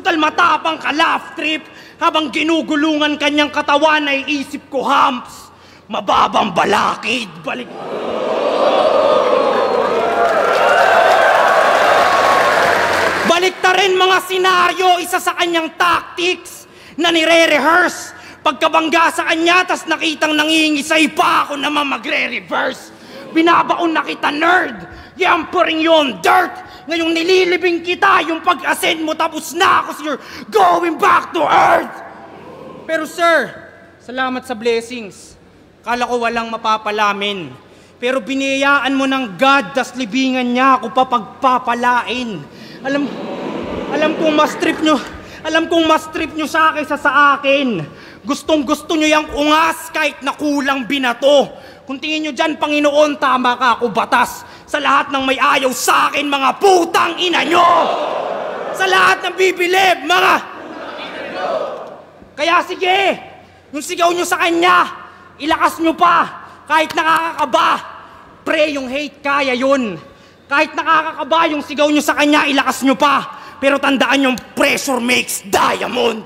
Total matapang ka, laugh trip. Habang ginugulungan kanyang katawan ay isip ko, humps. Mababang balakid. Balik. Balik ta rin mga senaryo, isa sa kanyang tactics na nire-rehearse. Pagkabangga sa kanya, tas nakitang nangingisay pa ako naman magre-reverse. Binabaon na kita, nerd. Yamparing yon, dirt. Ngayong nililibing kita, yung pag-ascend mo tapos na ako, you're going back to earth. Pero sir, salamat sa blessings. Kala ko walang mapapalamin. Pero biniyayaan mo ng God, tas libingan niya ako papagpapalain. Alam kong mas trip nyo sa akin sa akin. Gustong-gusto nyo yung ungas kahit na kulang binato. Kung tingin nyo dyan, Panginoon, tama ka ako batas. Sa lahat ng may ayaw sa akin, mga putang ina nyo! Sa lahat ng bibilib, mga... Kaya sige, yung sigaw nyo sa kanya, ilakas nyo pa. Kahit nakakakaba, pre, yung hate kaya yun. Kahit nakakakaba yung sigaw nyo sa kanya, ilakas nyo pa. Pero tandaan yung pressure makes diamond.